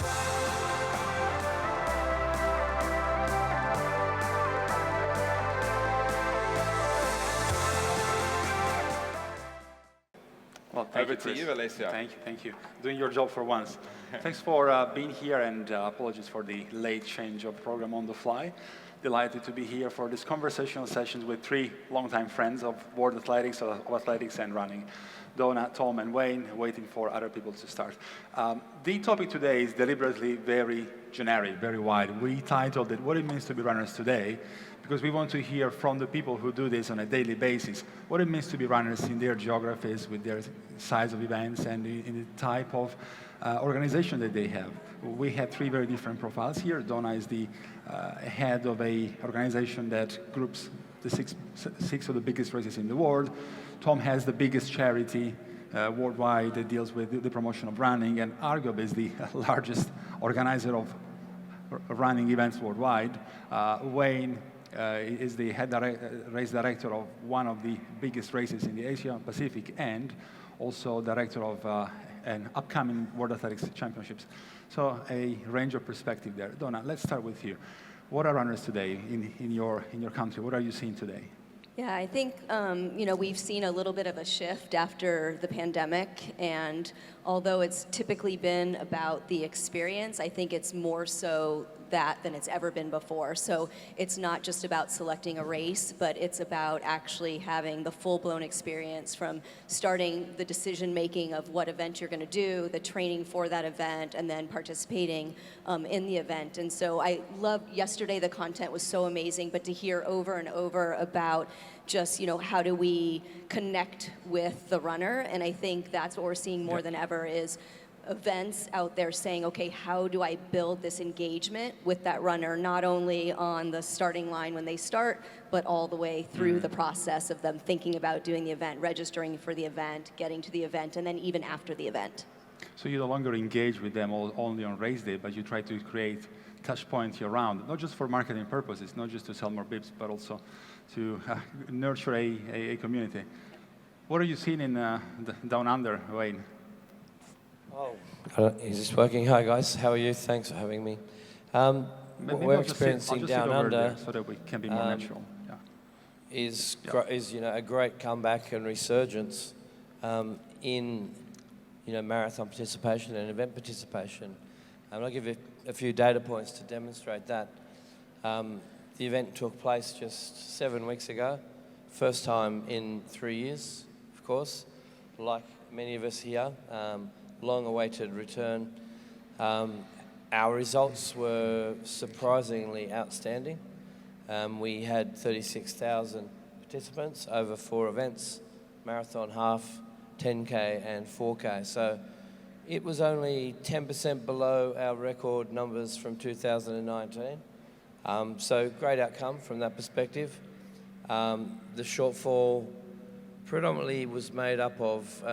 Well, over to you, Alessio. Thank you. Doing your job for once. Thanks for being here, and apologies for the late change of program on the fly. Delighted to be here for this conversational sessions with three longtime friends of world athletics, and running. Dawna, Tom, and Wayne, waiting for other people to start. The topic today is deliberately very generic, very wide. We titled it, What It Means to Be Runners Today, because we want to hear from the people who do this on a daily basis, what it means to be runners in their geographies, with their size of events, and in the type of organization that they have. We have three very different profiles here. Dawna is the head of an organization that groups the six of the biggest races in the world. Tom has the biggest charity worldwide that deals with the promotion of running, and arguably is the largest organizer of running events worldwide. Wayne is the race director of one of the biggest races in the Asia Pacific, and also director of an upcoming World Athletics Championships. So a range of perspective there. Dawna, let's start with you. What are runners today in your country? What are you seeing today? Yeah, I think we've seen a little bit of a shift after the pandemic, and although it's typically been about the experience, I think it's more so that than it's ever been before. So it's not just about selecting a race, but it's about actually having the full-blown experience, from starting the decision-making of what event you're going to do, the training for that event, and then participating in the event. And so I loved yesterday, the content was so amazing, but to hear over and over about just, how do we connect with the runner? And I think that's what we're seeing more than ever is events out there saying, okay, how do I build this engagement with that runner, not only on the starting line when they start, but all the way through the process of them thinking about doing the event, registering for the event, getting to the event, and then even after the event. So you no longer engage with them only on race day, but you try to create touch points year-round, not just for marketing purposes, not just to sell more bibs, but also to nurture a community. What are you seeing in Down Under, Wayne? Oh, is this working? Hi guys, how are you? Thanks for having me. We're experiencing Down Under, so that we can be more natural. Yeah. Is a great comeback and resurgence in marathon participation and event participation. And I'll give you a few data points to demonstrate that. The event took place just 7 weeks ago, first time in 3 years, of course, like many of us here. Long-awaited return. Our results were surprisingly outstanding. We had 36,000 participants over 4 events, marathon, half, 10K and 4K. So it was only 10% below our record numbers from 2019. So great outcome from that perspective. The shortfall predominantly was made up of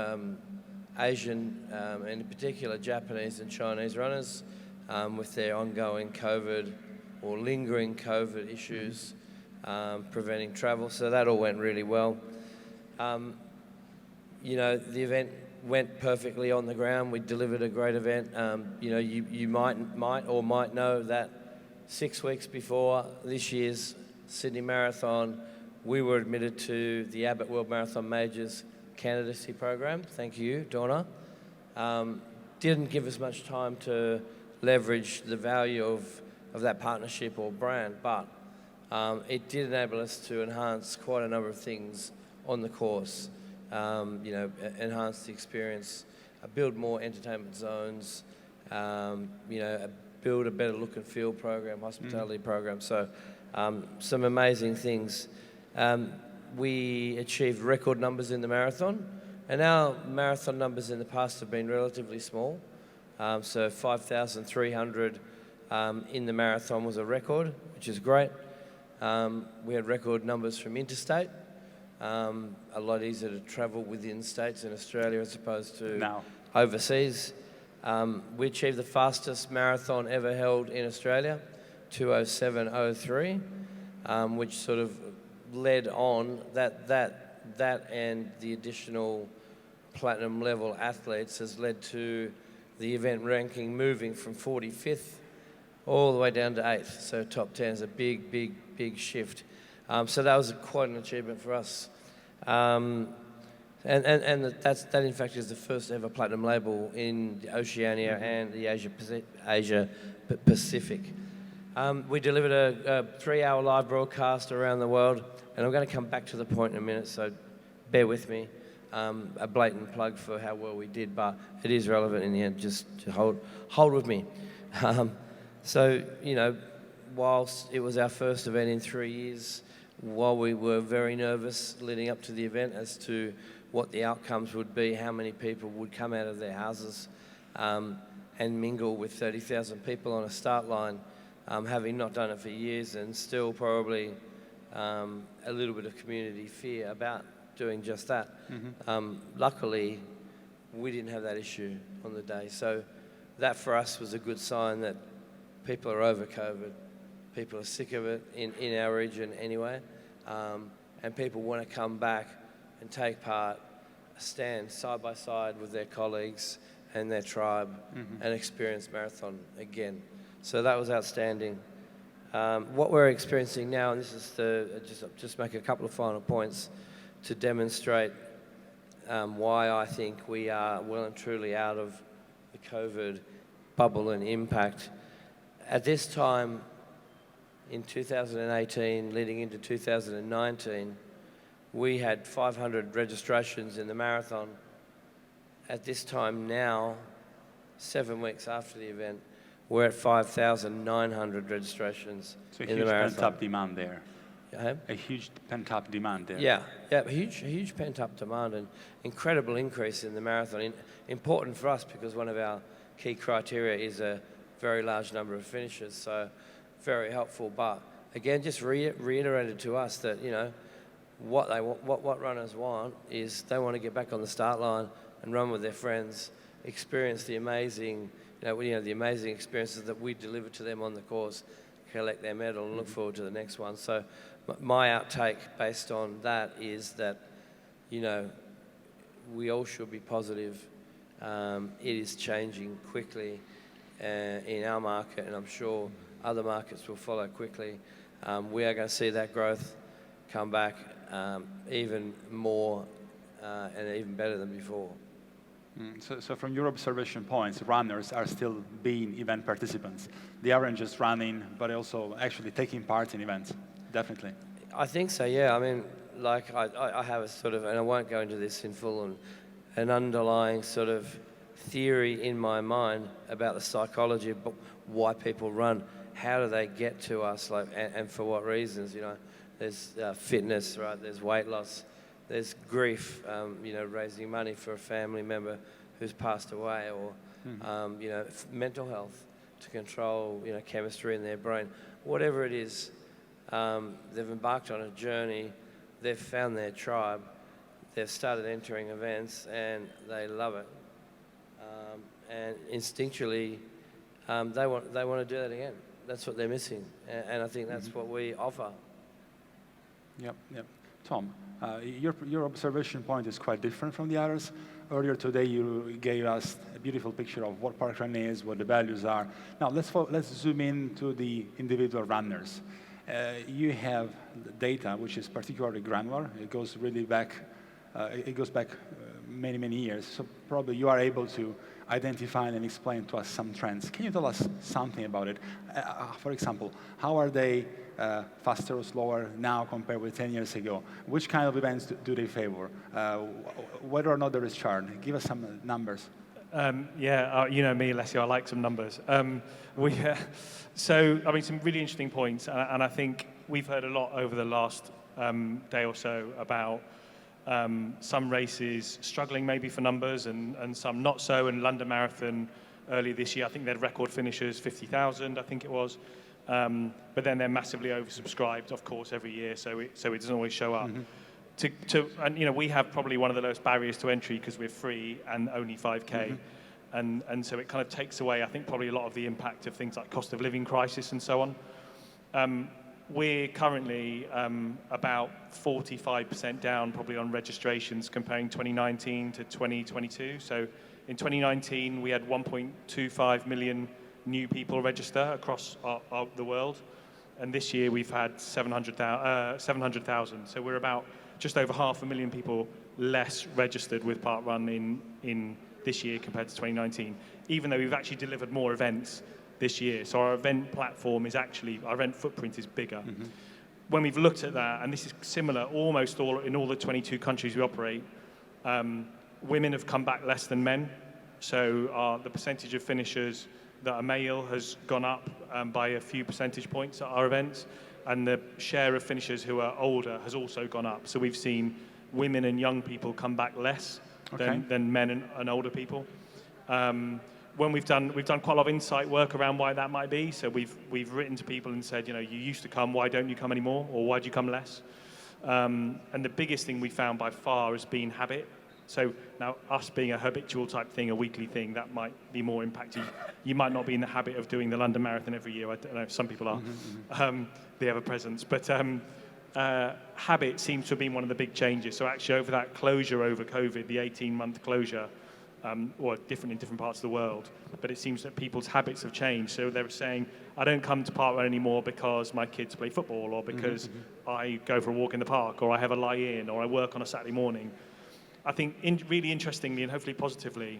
Asian, and in particular Japanese and Chinese runners with their ongoing COVID or lingering COVID issues preventing travel. So that all went really well. The event went perfectly on the ground. We delivered a great event. You might know that 6 weeks before this year's Sydney Marathon, we were admitted to the Abbott World Marathon Majors candidacy program. Thank you, Dawna. Didn't give us much time to leverage the value of that partnership or brand, but it did enable us to enhance quite a number of things on the course. Enhance the experience, build more entertainment zones, build a better look and feel program, hospitality program. So some amazing things. We achieved record numbers in the marathon, and our marathon numbers in the past have been relatively small. So 5,300 in the marathon was a record, which is great. We had record numbers from interstate. A lot easier to travel within states in Australia as opposed to overseas. We achieved the fastest marathon ever held in Australia, 2:07:03, which sort of led on that and the additional platinum level athletes has led to the event ranking moving from 45th all the way down to 8th. So top 10 is a big shift. So that was quite an achievement for us. And that in fact is the first ever platinum label in the Oceania and the Asia Pacific. We delivered a 3-hour live broadcast around the world, and I'm going to come back to the point in a minute, so bear with me. A blatant plug for how well we did, but it is relevant in the end. Just hold with me. So, you know, whilst it was our first event in 3 years, while we were very nervous leading up to the event as to what the outcomes would be, how many people would come out of their houses and mingle with 30,000 people on a start line, having not done it for years, and still probably a little bit of community fear about doing just that. Luckily, we didn't have that issue on the day. So that for us was a good sign that people are over COVID. People are sick of it in our region anyway. And people want to come back and take part, stand side by side with their colleagues and their tribe and experience marathon again. So that was outstanding. What we're experiencing now, and this is just make a couple of final points to demonstrate why I think we are well and truly out of the COVID bubble and impact. At this time, in 2018, leading into 2019, we had 500 registrations in the marathon. At this time now, 7 weeks after the event, we're at 5,900 registrations in the marathon. So a huge pent-up demand there. Yeah. A huge pent-up demand there. Yeah, huge pent-up demand and incredible increase in the marathon. Important for us because one of our key criteria is a very large number of finishers, so very helpful. But again, just reiterated to us that, you know, what runners want is they want to get back on the start line and run with their friends, experience the amazing, the amazing experiences that we deliver to them on the course, collect their medal and look forward to the next one. So my outtake based on that is that, you know, we all should be positive. It is changing quickly in our market, and I'm sure other markets will follow quickly. We are going to see that growth come back even more and even better than before. So from your observation points, runners are still being event participants. They aren't just running, but also actually taking part in events, definitely. I think so, yeah. I mean, like I have a sort of, and I won't go into this in full, an underlying sort of theory in my mind about the psychology of why people run. How do they get to us, like, and for what reasons, you know? There's fitness, right? There's weight loss. There's grief, raising money for a family member who's passed away, or, mental health to control, chemistry in their brain. Whatever it is, they've embarked on a journey. They've found their tribe. They've started entering events, and they love it. And instinctually, they want to do that again. That's what they're missing, and I think that's what we offer. Yep. Tom, your observation point is quite different from the others. Earlier today, you gave us a beautiful picture of what Parkrun is, what the values are. Now, let's zoom in to the individual runners. You have data which is particularly granular. It goes really back. It goes back many years. So probably you are able to identify and explain to us some trends. Can you tell us something about it? For example, how are they faster or slower now compared with 10 years ago? Which kind of events do they favor? Whether or not there is churn? Give us some numbers. You know me, Alessio, I like some numbers. Some really interesting points, and I think we've heard a lot over the last day or so about some races struggling maybe for numbers and some not so. And London Marathon earlier this year, I think they had record finishers, 50,000, I think it was. But then they're massively oversubscribed, of course, every year, so it doesn't always show up. We have probably one of the lowest barriers to entry because we're free and only 5K. And so it kind of takes away, I think, probably a lot of the impact of things like cost of living crisis and so on. We're currently about 45% down probably on registrations comparing 2019 to 2022. So In 2019, we had 1.25 million new people register across the world. And this year we've had 700,000. So we're about just over 500,000 people less registered with Parkrun in this year compared to 2019, even though we've actually delivered more events this year. So our event platform is actually, our event footprint is bigger. When we've looked at that, and this is similar almost in all the 22 countries we operate, women have come back less than men. So the percentage of finishers that are male has gone up by a few percentage points at our events, and the share of finishers who are older has also gone up. So we've seen women and young people come back less than men and older people. When we've done quite a lot of insight work around why that might be. So we've written to people and said, you know, you used to come, why don't you come anymore, or why do you come less? And the biggest thing we found by far has been habit. So now, us being a habitual type thing, a weekly thing, that might be more impacting. You might not be in the habit of doing the London Marathon every year. I don't know if some people are. They have a presence. But habit seems to have been one of the big changes. So actually, over that closure over COVID, the 18-month closure, or different in different parts of the world, but it seems that people's habits have changed. So they were saying, I don't come to Parkrun anymore because my kids play football, or because I go for a walk in the park, or I have a lie-in, or I work on a Saturday morning. I think really interestingly and hopefully positively,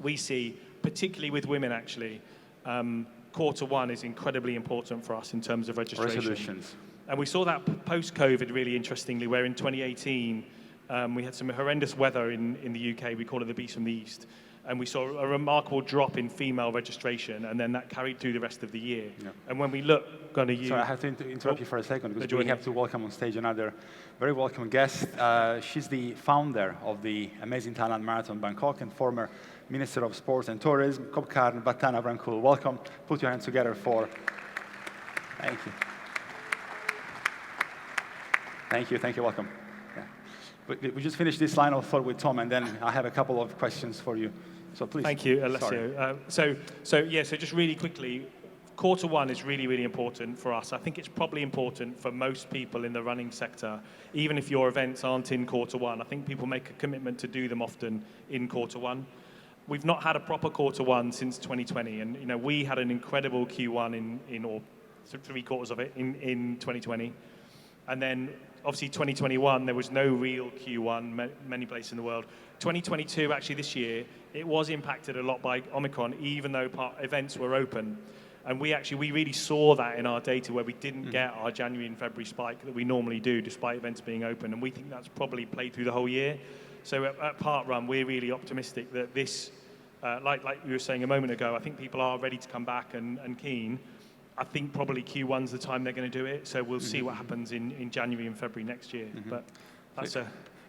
we see, particularly with women actually, Q1 is incredibly important for us in terms of registration. Resolutions. And we saw that post-COVID really interestingly, where in 2018, we had some horrendous weather in the UK, we call it the Beast from the East, and we saw a remarkable drop in female registration, and then that carried through the rest of the year. Yeah. And when we look, Sorry, I have to interrupt you for a second, because we have to welcome on stage another very welcome guest. She's the founder of the amazing Thailand Marathon Bangkok and former Minister of Sports and Tourism, Kobkarn, Wattanavrangkul. Welcome. Put your hands together for... Thank you. Thank you, welcome. Yeah. We just finished this line of thought with Tom, and then I have a couple of questions for you. So please. Thank you, Alessio. So just really quickly, Q1 is really, really important for us. I think it's probably important for most people in the running sector, even if your events aren't in Q1. I think people make a commitment to do them often in Q1. We've not had a proper Q1 since 2020, and we had an incredible Q1 or 3 quarters of it in 2020, and then obviously 2021 there was no real Q1 many places in the world. 2022, actually this year, it was impacted a lot by Omicron, even though events were open. And we really saw that in our data, where we didn't get our January and February spike that we normally do, despite events being open. And we think that's probably played through the whole year. So at Parkrun, we're really optimistic that this, like you were saying a moment ago, I think people are ready to come back and keen. I think probably Q1's the time they're going to do it. So we'll see what happens in January and February next year. But that's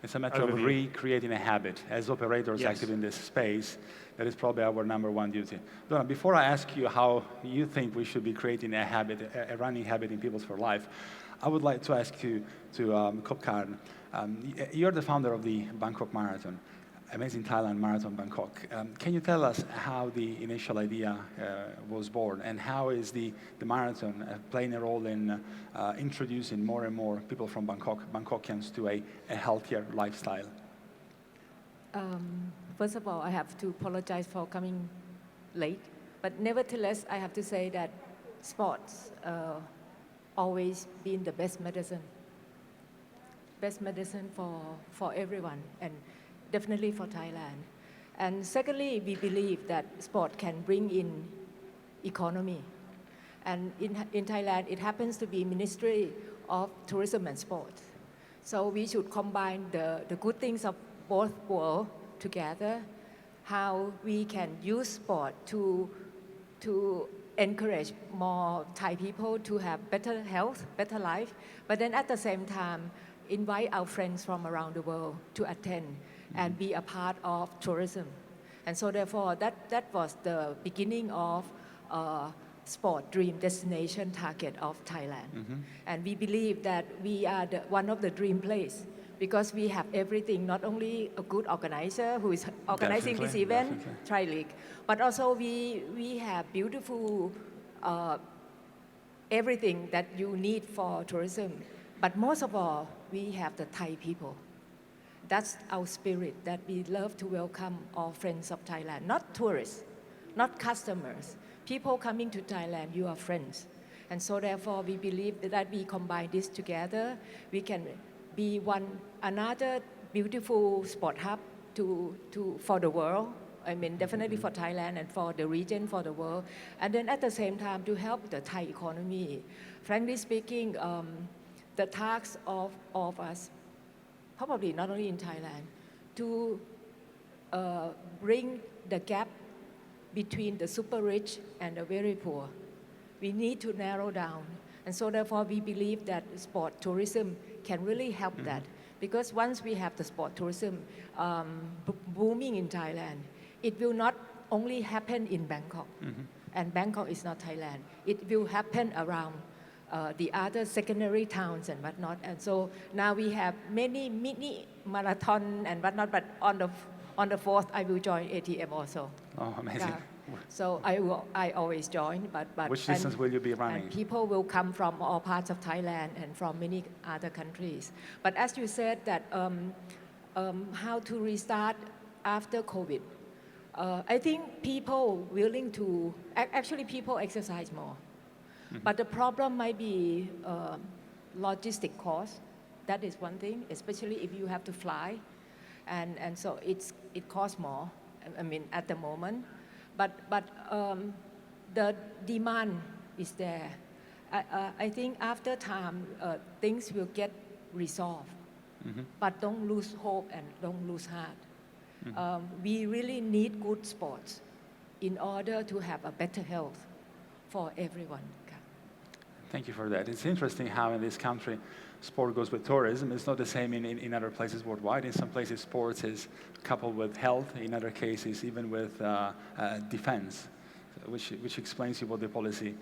it's a matter of recreating a habit. As operators active in this space, that is probably our number one duty. Dawna, before I ask you how you think we should be creating a habit, a running habit in people's for life, I would like to ask you to Kobkarn. You're the founder of the Bangkok Marathon, amazing Thailand Marathon Bangkok. Can you tell us how the initial idea was born, and how is the marathon playing a role in introducing more and more people from Bangkokians to a healthier lifestyle? First of all, I have to apologize for coming late, but nevertheless, I have to say that sports always been the best medicine for everyone, and definitely for Thailand. And secondly, we believe that sport can bring in economy. And in Thailand, it happens to be Ministry of Tourism and Sport. So we should combine the good things of both worlds together, how we can use sport to encourage more Thai people to have better health, better life, but then at the same time, invite our friends from around the world to attend and be a part of tourism. And so therefore, that was the beginning of sport dream destination target of Thailand. And we believe that we are one of the dream place, because we have everything, not only a good organizer who is organizing this event, Tri-League, but also we have beautiful everything that you need for tourism. But most of all, we have the Thai people. That's our spirit, that we love to welcome all friends of Thailand, not tourists, not customers. People coming to Thailand, you are friends. And so therefore we believe that we combine this together, we can be another beautiful sport hub for the world. I mean, definitely for Thailand and for the region, for the world. And then at the same time, to help the Thai economy. Frankly speaking, the task of us, probably not only in Thailand, to bring the gap between the super rich and the very poor. We need to narrow down. And so therefore we believe that sport tourism can really help that. Because once we have the sport tourism booming in Thailand, it will not only happen in Bangkok. And Bangkok is not Thailand. It will happen around the other secondary towns and whatnot. And so now we have many mini marathon and whatnot, but on the 4th, I will join ATM also. Oh, amazing. Yeah. So I always join, but Which distance will you be running? And people will come from all parts of Thailand and from many other countries. But as you said that how to restart after COVID, I think people willing to, actually people exercise more. But the problem might be logistic cost. That is one thing, especially if you have to fly. And so it costs more, I mean, at the moment. But the demand is there. I think after time, things will get resolved. But don't lose hope and don't lose heart. We really need good sports in order to have a better health for everyone. Thank you for that. It's interesting how in this country sport goes with tourism. It's not the same in other places worldwide. In some places sports is coupled with health. In other cases even with defense, which explains you what the policy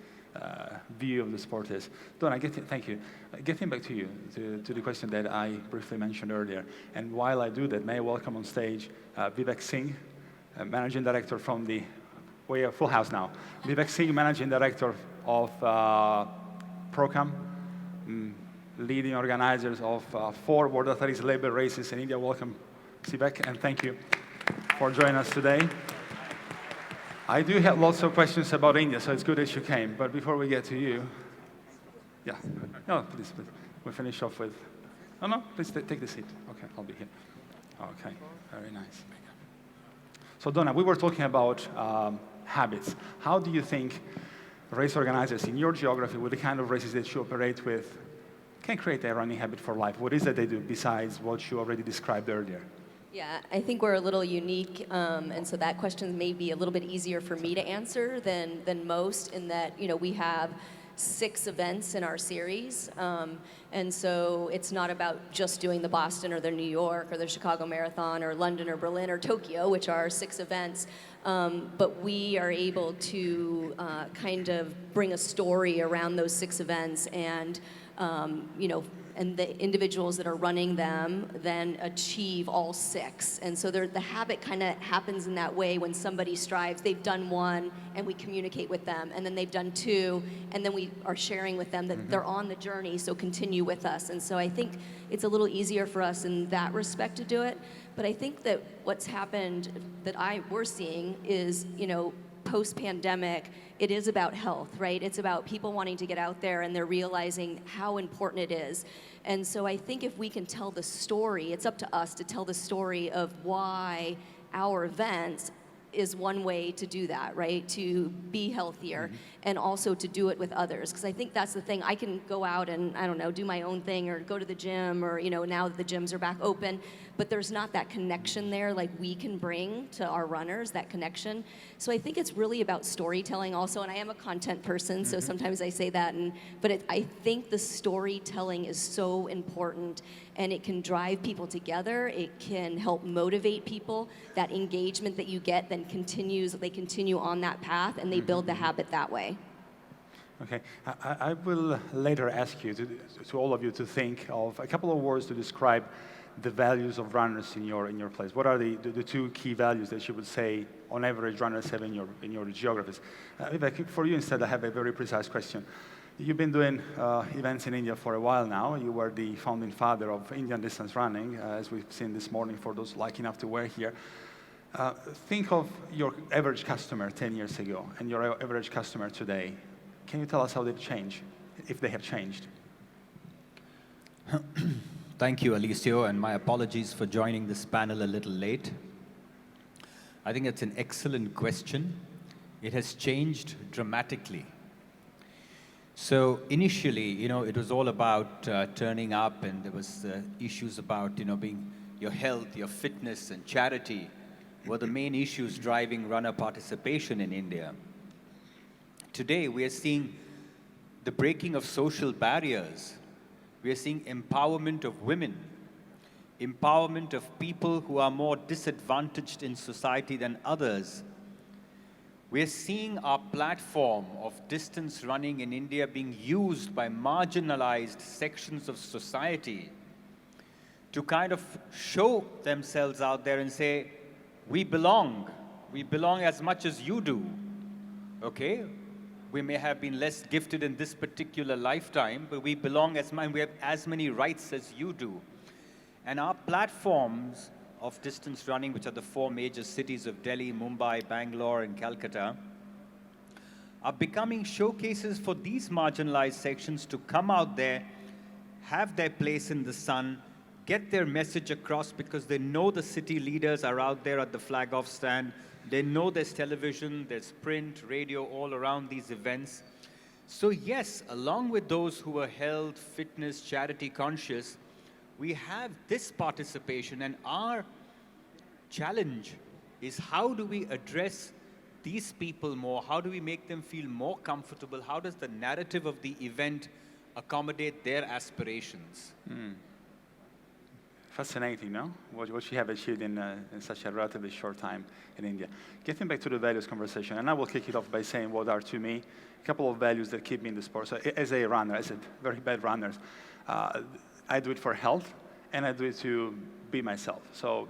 view of the sport is. Dawna, thank you. Getting back to you, to the question that I briefly mentioned earlier. And while I do that, may I welcome on stage Vivek Singh, Managing Director from the, we are full house now. Vivek Singh, Managing Director of Parkrun, leading organizers of 4 World Athletics labor races in India. Welcome, Vivek, and thank you for joining us today. I do have lots of questions about India, so it's good that you came. But before we get to you, yeah, no, please, we'll finish off with, no, please take the seat. Okay, I'll be here. Okay, very nice. So Dawna, we were talking about habits. How do you think race organizers in your geography, with the kind of races that you operate with, can create a running habit for life? What is it they do besides what you already described earlier? Yeah, I think we're a little unique, and so that question may be a little bit easier for me to answer than most, in that, you know, we have 6 events in our series, and so it's not about just doing the Boston or the New York or the Chicago Marathon or London or Berlin or Tokyo, which are 6 events, but we are able to kind of bring a story around those 6 events, and you know, and the individuals that are running them then achieve all 6. And so the habit kind of happens in that way when somebody strives. They've done 1, and we communicate with them, and then they've done 2, and then we are sharing with them that they're on the journey, so continue with us. And so I think it's a little easier for us in that respect to do it. But I think that what's happened that we're seeing is, you know, post-pandemic, it is about health, right? It's about people wanting to get out there, and they're realizing how important it is. And so I think if we can tell the story, it's up to us to tell the story of why our events is one way to do that, right? To be healthier and also to do it with others. Because I think that's the thing. I can go out and, I don't know, do my own thing or go to the gym, or, you know, now that the gyms are back open, but there's not that connection there like we can bring to our runners, that connection. So I think it's really about storytelling also, and I am a content person, so sometimes I say that, but I think the storytelling is so important, and it can drive people together, it can help motivate people. That engagement that you get then continues, they continue on that path, and they build the habit that way. Okay, I will later ask you, to all of you, to think of a couple of words to describe the values of runners in your place. What are the 2 key values that you would say on average runners have in your geographies? Vivek, for you instead, I have a very precise question. You've been doing events in India for a while now. You were the founding father of Indian distance running, as we've seen this morning for those lucky enough to wear here. Think of your average customer 10 years ago and your average customer today. Can you tell us how they've changed, if they have changed? Thank you, Alessio, and my apologies for joining this panel a little late. I think it's an excellent question. It has changed dramatically. So initially, it was all about turning up, and there was issues about, being your health, your fitness, and charity were the main issues driving runner participation in India. Today, we are seeing the breaking of social barriers. We are seeing empowerment of women, empowerment of people who are more disadvantaged in society than others. We're seeing our platform of distance running in India being used by marginalized sections of society to kind of show themselves out there and say, we belong as much as you do, okay? We may have been less gifted in this particular lifetime, but we belong as much, we have as many rights as you do. And our platforms of distance running, which are the 4 major cities of Delhi, Mumbai, Bangalore, and Calcutta, are becoming showcases for these marginalized sections to come out there, have their place in the sun, get their message across, because they know the city leaders are out there at the flag-off stand. They know there's television, there's print, radio, all around these events. So yes, along with those who are health, fitness, charity conscious, we have this participation, and our challenge is how do we address these people more? How do we make them feel more comfortable? How does the narrative of the event accommodate their aspirations? Fascinating, no? What you have achieved in such a relatively short time in India. Getting back to the values conversation, and I will kick it off by saying what are, to me, a couple of values that keep me in the sport. So as a runner, as a very bad runner, I do it for health, and I do it to be myself. So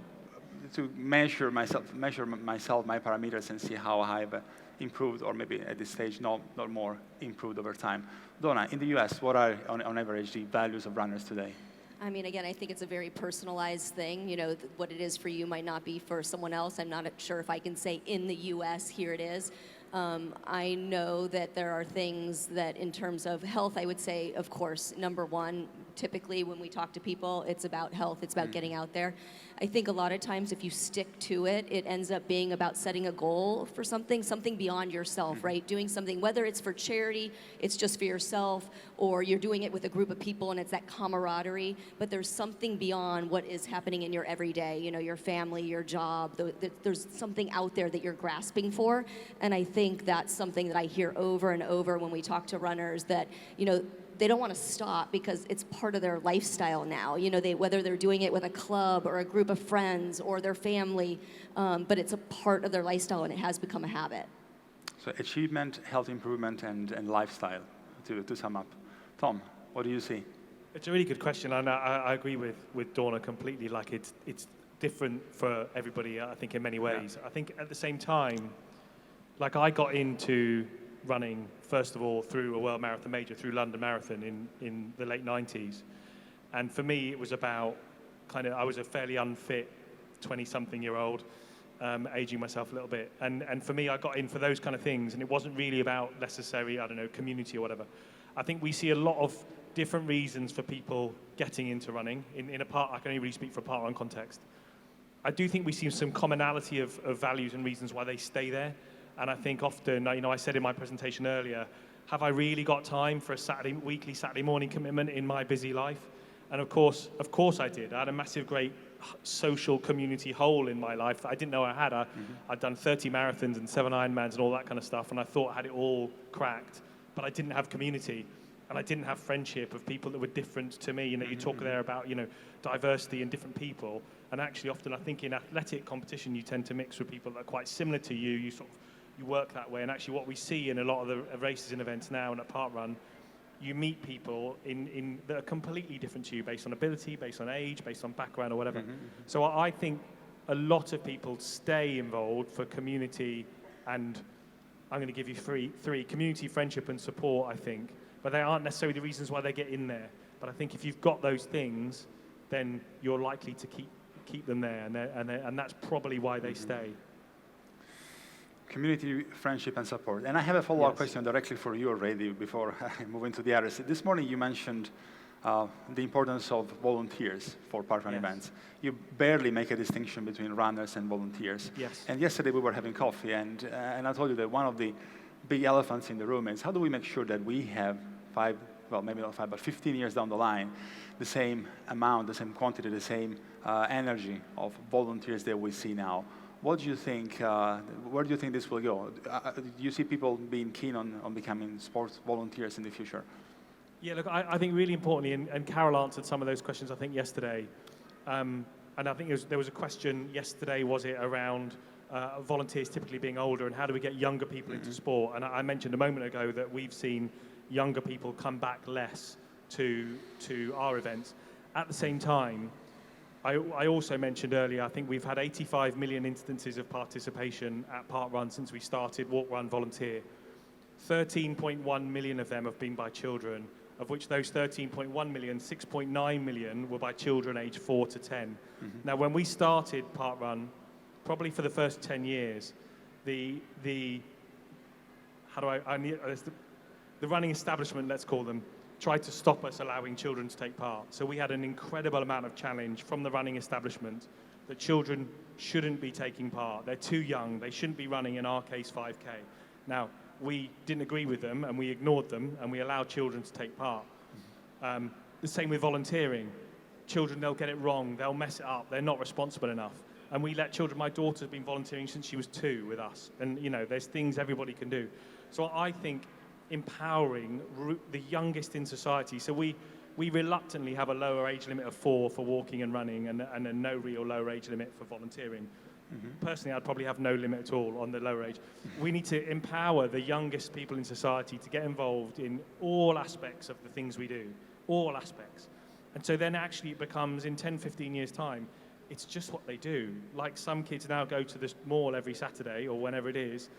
to measure myself, my parameters, and see how I've improved, or maybe at this stage, not more improved over time. Dawna, in the US, what are, on average, the values of runners today? I mean, again, I think it's a very personalized thing. What it is for you might not be for someone else. I'm not sure if I can say in the US, here it is. I know that there are things that in terms of health, I would say, of course, number one, typically when we talk to people, it's about health, it's about getting out there. I think a lot of times if you stick to it, it ends up being about setting a goal for something beyond yourself, right? Doing something, whether it's for charity, it's just for yourself, or you're doing it with a group of people and it's that camaraderie, but there's something beyond what is happening in your everyday, your family, your job. There's something out there that you're grasping for, and I think that's something that I hear over and over when we talk to runners, that, they don't want to stop because it's part of their lifestyle now. Whether they're doing it with a club or a group of friends or their family, but it's a part of their lifestyle, and it has become a habit. So achievement, health improvement, and lifestyle, to sum up. Tom, what do you see? It's a really good question, and I agree with Dawna completely. Like it's different for everybody, I think, in many ways. Yeah. I think at the same time, like I got into running, first of all, through a World Marathon Major, through London Marathon in the late 90s. And for me, it was about I was a fairly unfit 20-something-year-old, aging myself a little bit. And for me, I got in for those kind of things, and it wasn't really about necessarily, community or whatever. I think we see a lot of different reasons for people getting into running. In a part, I can only really speak for a parkrun context. I do think we see some commonality of values and reasons why they stay there. And I think often, I said in my presentation earlier, have I really got time for a weekly Saturday morning commitment in my busy life? And of course I did. I had a massive, great social community hole in my life that I didn't know I had. I'd done 30 marathons and 7 Ironmans and all that kind of stuff, and I thought I had it all cracked, but I didn't have community, and I didn't have friendship of people that were different to me. You talk there about, diversity and different people, and actually often I think in athletic competition you tend to mix with people that are quite similar to you. You work that way, and actually what we see in a lot of the races and events now and at Parkrun, you meet people that are completely different to you based on ability, based on age, based on background or whatever. So I think a lot of people stay involved for community, and I'm going to give you three: community, friendship, and support, I think. but they aren't necessarily the reasons why they get in there. But I think if you've got those things, then you're likely to keep them there, and that's probably why they stay. Community, friendship, and support. And I have a follow-up question directly for you already before I move into the others. This morning you mentioned the importance of volunteers for parkrun events. You barely make a distinction between runners and volunteers. Yes. And yesterday we were having coffee, and I told you that one of the big elephants in the room is how do we make sure that we have maybe not 5, but 15 years down the line, the same amount, the same quantity, the same energy of volunteers that we see now. What do you think, where do you think this will go? Do you see people being keen on becoming sports volunteers in the future? Yeah, look, I think really importantly, and Carol answered some of those questions, I think, yesterday. And I think there was a question yesterday, was it around volunteers typically being older, and how do we get younger people into sport? And I mentioned a moment ago that we've seen younger people come back less to our events. At the same time, I also mentioned earlier, I think we've had 85 million instances of participation at Parkrun since we started Walk, Run, Volunteer. 13.1 million of them have been by children, of which those 13.1 million, 6.9 million were by children aged 4 to 10. Now, when we started Parkrun, probably for the first 10 years, the running establishment, let's call them, tried to stop us allowing children to take part. So we had an incredible amount of challenge from the running establishment that children shouldn't be taking part. They're too young. They shouldn't be running, in our case, 5K. Now, we didn't agree with them, and we ignored them, and we allowed children to take part. The same with volunteering. Children, they'll get it wrong. They'll mess it up. They're not responsible enough. And we let children. My daughter's been volunteering since she was 2 with us. And, there's things everybody can do. So I think empowering the youngest in society. So we reluctantly have a lower age limit of 4 for walking and running, and a no real lower age limit for volunteering. Personally, I'd probably have no limit at all on the lower age. We need to empower the youngest people in society to get involved in all aspects of the things we do, all aspects. And so then actually it becomes, in 10, 15 years' time, it's just what they do. Like some kids now go to this mall every Saturday or whenever it is.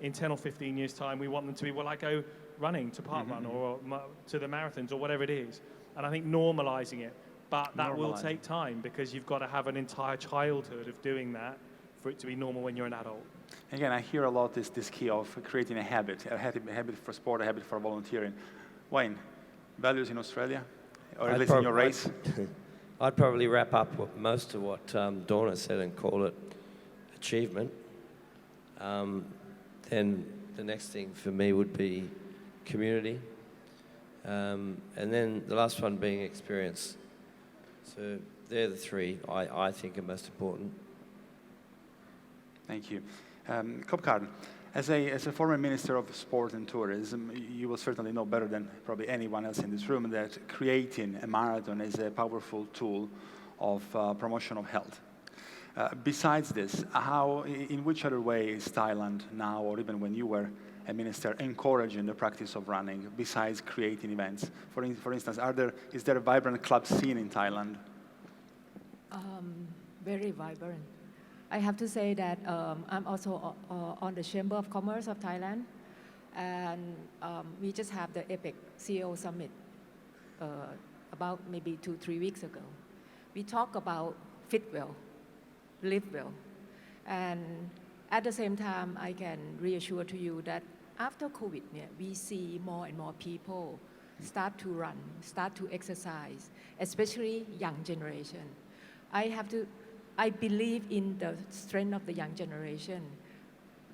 In 10 or 15 years' time, we want them to be, I go running to Parkrun or to the marathons or whatever it is. And I think normalizing it. But that will take time, because you've got to have an entire childhood of doing that for it to be normal when you're an adult. Again, I hear a lot this key of creating a habit for sport, a habit for volunteering. Wayne, values in Australia? Or at least in your race? I'd probably wrap up most of what Dawna said and call it achievement. Then the next thing for me would be community. And then the last one being experience. So they're the 3 I think are most important. Thank you. Kobkarn, as a former Minister of Sport and Tourism, you will certainly know better than probably anyone else in this room that creating a marathon is a powerful tool of promotion of health. Besides this, in which other way is Thailand now, or even when you were a minister, encouraging the practice of running besides creating events? For instance, is there a vibrant club scene in Thailand? Very vibrant. I have to say that I'm also on the Chamber of Commerce of Thailand, and we just have the Epic CEO Summit about maybe 2-3 weeks ago. We talk about fit well, live well, and at the same time, I can reassure to you that after COVID, we see more and more people start to run, start to exercise, especially young generation. I believe in the strength of the young generation.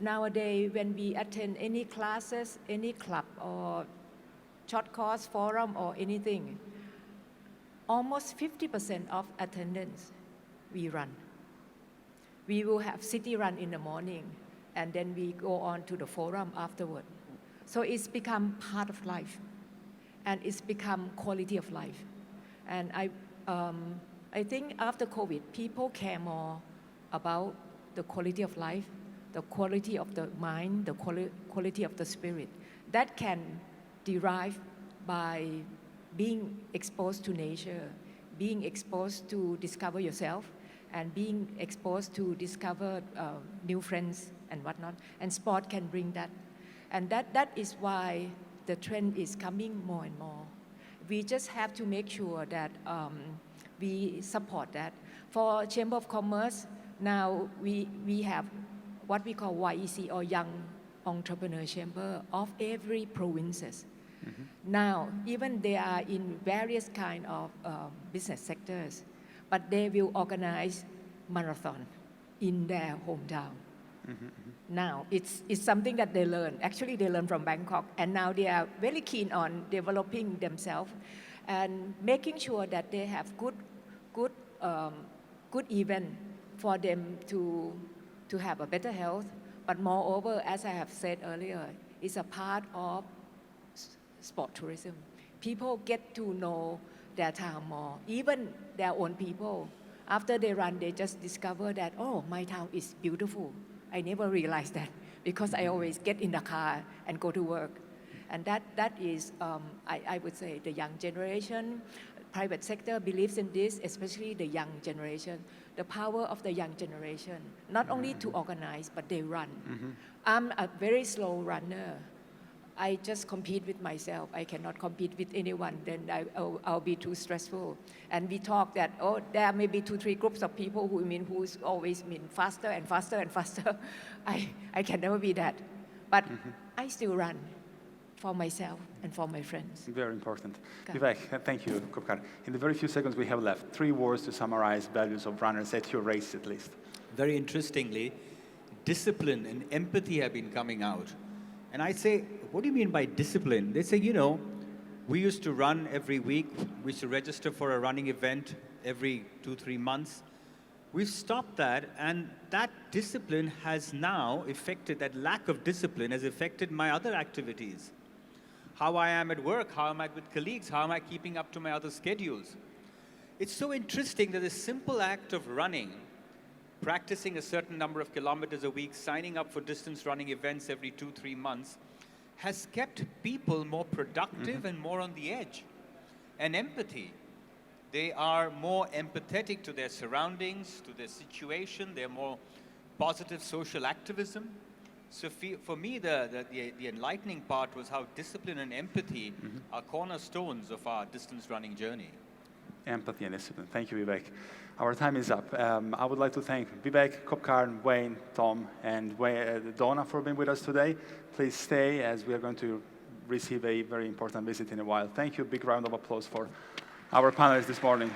Nowadays, when we attend any classes, any club or short course forum or anything, almost 50% of attendance, we run. We will have city run in the morning, and then we go on to the forum afterward. So it's become part of life, and it's become quality of life. And I think after COVID, people care more about the quality of life, the quality of the mind, the quality of the spirit. That can derive by being exposed to nature, being exposed to discover yourself, and being exposed to discover new friends and whatnot. And sport can bring that. And that is why the trend is coming more and more. We just have to make sure that we support that. For Chamber of Commerce, now we have what we call YEC, or Young Entrepreneur Chamber, of every provinces. Now, even they are in various kind of business sectors, but they will organize marathon in their hometown. Now, it's something that they learn. Actually, they learn from Bangkok, and now they are very keen on developing themselves and making sure that they have good event for them to have a better health. But moreover, as I have said earlier, it's a part of sport tourism. People get to know their town more, even their own people. After they run, they just discover that, oh, my town is beautiful. I never realized that because I always get in the car and go to work. And that is, I would say, the young generation. Private sector believes in this, especially the young generation. The power of the young generation, not only to organize, but they run. I'm a very slow runner. I just compete with myself. I cannot compete with anyone, then I'll be too stressful. And we talk that, oh, there may be 2-3 groups of people who's always faster and faster and faster. I can never be that. But I still run for myself and for my friends. Very important. Vivek, thank you, Kobkarn. In the very few seconds we have left, 3 words to summarize values of runners at your race, at least. Very interestingly, discipline and empathy have been coming out. And I say, what do you mean by discipline? They say, we used to run every week. We used to register for a running event every 2-3 months. We've stopped that, and that discipline has now affected, that lack of discipline has affected my other activities. How I am at work, how am I with colleagues, how am I keeping up to my other schedules. It's so interesting that the simple act of running, practicing a certain number of kilometers a week, signing up for distance running events every 2-3 months, has kept people more productive and more on the edge. And empathy. They are more empathetic to their surroundings, to their situation. They're more positive social activism. So for me, the enlightening part was how discipline and empathy are cornerstones of our distance running journey. Empathy and discipline. Thank you, Vivek. Our time is up. I would like to thank Vivek, Kobkarn, Wayne, Tom, and Dawna for being with us today. Please stay, as we are going to receive a very important visit in a while. Thank you. Big round of applause for our panelists this morning.